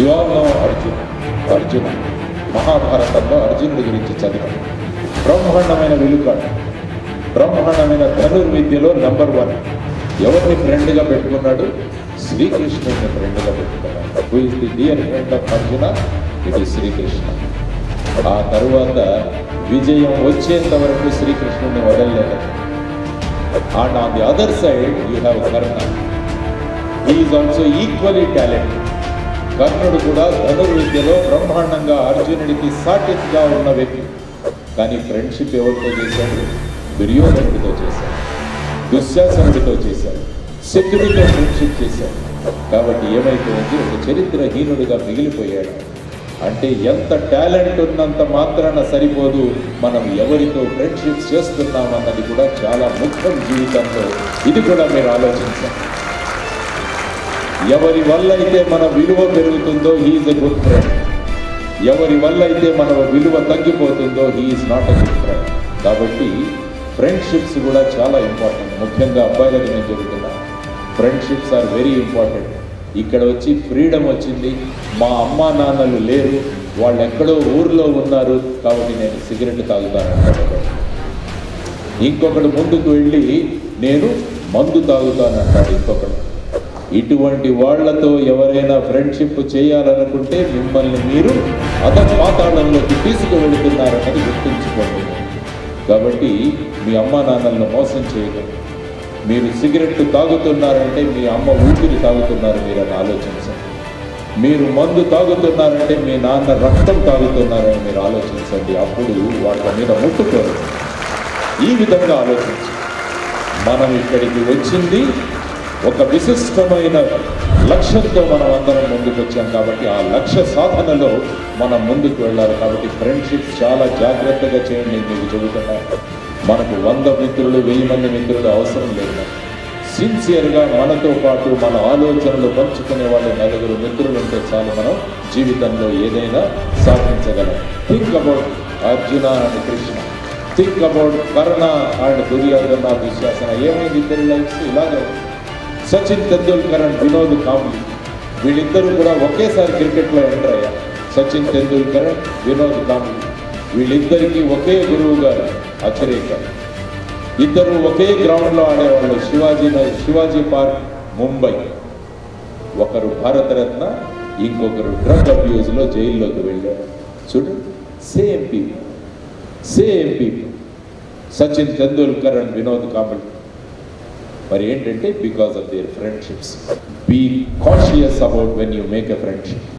You all know Arjuna మహాభారతంలో అర్జునుడి గురించి చదివాం. బ్రహ్మాండమైన వెలుకాడు, బ్రహ్మాండమైన ధనుర్విద్యలో నంబర్ 1. ఎవరిని ఫ్రెండ్గా పెట్టుకున్నాడు? శ్రీకృష్ణుడిని ఫ్రెండ్గా పెట్టుకున్నాడు. Who is the dear friend of Arjuna? It is Srikrishna. ఆ తరువాత విజయం వచ్చేంత వరకు శ్రీకృష్ణుడిని వదలలేదు. And on the other side you have Karna. He is also equally talented. కర్ణుడు కూడా ధనుర్విద్యలో బ్రహ్మాండంగా అర్జునుడికి సాటిగా ఉన్న వ్యక్తి. కానీ ఫ్రెండ్షిప్ ఎవరితో చేశాడు? దుర్యోధనుడితో చేశాడు, దుశ్శాసనుడితో చేశాడు, శత్రుడితో ఫ్రెండ్షిప్ చేశాడు. కాబట్టి ఏమైపోయింది? ఒక చరిత్రహీనుడిగా మిగిలిపోయాడు. అంటే ఎంత టాలెంట్ ఉన్నంత మాత్రాన సరిపోదు, మనం ఎవరితో ఫ్రెండ్షిప్ చేస్తున్నామన్నది కూడా చాలా ముఖ్యం జీవితంలో. ఇది కూడా మీరు ఆలోచించాలి. ఎవరి వల్ల అయితే మన విలువ పెరుగుతుందో he is a good friend. ఎవరి వల్ల అయితే మన విలువ తగ్గిపోతుందో he is not a good friend. కాబట్టి ఫ్రెండ్షిప్స్ కూడా చాలా ఇంపార్టెంట్. ముఖ్యంగా అబ్బాయిలకు నేను చెబుతున్నా, ఫ్రెండ్షిప్స్ ఆర్ వెరీ ఇంపార్టెంట్. ఇక్కడ వచ్చి ఫ్రీడమ్ వచ్చింది, మా అమ్మా నాన్నలు లేరు, వాళ్ళు ఎక్కడో ఊర్లో ఉన్నారు కాబట్టి నేను సిగరెట్ తాగుతానంటాడు. ఇంకొకడు ముందుకు వెళ్ళి నేను మందు తాగుతానంటాడు ఇంకొకడు. ఇటువంటి వాళ్లతో ఎవరైనా ఫ్రెండ్షిప్ చేయాలనుకుంటే మిమ్మల్ని మీరు అధపాతాళంలోకి తీసుకువెళుతున్నారన్నది గుర్తుంచుకోండి. కాబట్టి మీ అమ్మా నాన్నలను మోసం చేయకండి. మీరు సిగరెట్ తాగుతున్నారంటే మీ అమ్మ ఊపిరి తాగుతున్నారు మీరని ఆలోచించండి. మీరు మందు తాగుతున్నారంటే మీ నాన్న రక్తం తాగుతున్నారని మీరు ఆలోచించండి. అప్పుడు వాళ్ళ మీద ముట్టుకోరు. ఈ విధంగా ఆలోచించండి. మనం ఇక్కడికి వచ్చింది ఒక విశిష్టమైన లక్ష్యంతో మనం అందరం ముందుకు వచ్చాం. కాబట్టి ఆ లక్ష్య సాధనలో మనం ముందుకు వెళ్ళాలి. కాబట్టి ఫ్రెండ్షిప్ చాలా జాగ్రత్తగా చేయండి. మీకు చెబుతున్నాను, మనకు 100 మిత్రులు 1000 మంది మిత్రులు అవసరం లేదు. సిన్సియర్గా మనతో పాటు మన ఆలోచనలు పంచుకునే వాళ్ళు 4 మిత్రులు ఉంటే చాలు, మనం జీవితంలో ఏదైనా సాధించగలం. Think about Arjuna and Krishna, think about Karna and Duryodhana, Dushasana. ఏమైంది ఇద్దరి లైఫ్స్ ఇలాగే. సచిన్ తెందూల్కర్ అండ్ వినోద్ కాంబ్లీ, వీళ్ళిద్దరూ కూడా ఒకేసారి క్రికెట్లో ఎంటర్ అయ్యారు. సచిన్ తెందూల్కర్ అండ్ వినోద్ కాంబ్లీ, వీళ్ళిద్దరికీ ఒకే గురువు గారు అచరేకర్. ఇద్దరు ఒకే గ్రౌండ్లో ఆడేవాళ్ళు. శివాజీ పార్క్, ముంబై. ఒకరు భారతరత్న, ఇంకొకరు డ్రగ్ అబ్యూజ్లో జైల్లోకి వెళ్ళారు. చూడండి, same people. Sachin Tendulkar and Vinod Kambli. మరి ఏంటంటే because of their friendships. Be cautious about when you make a friendship.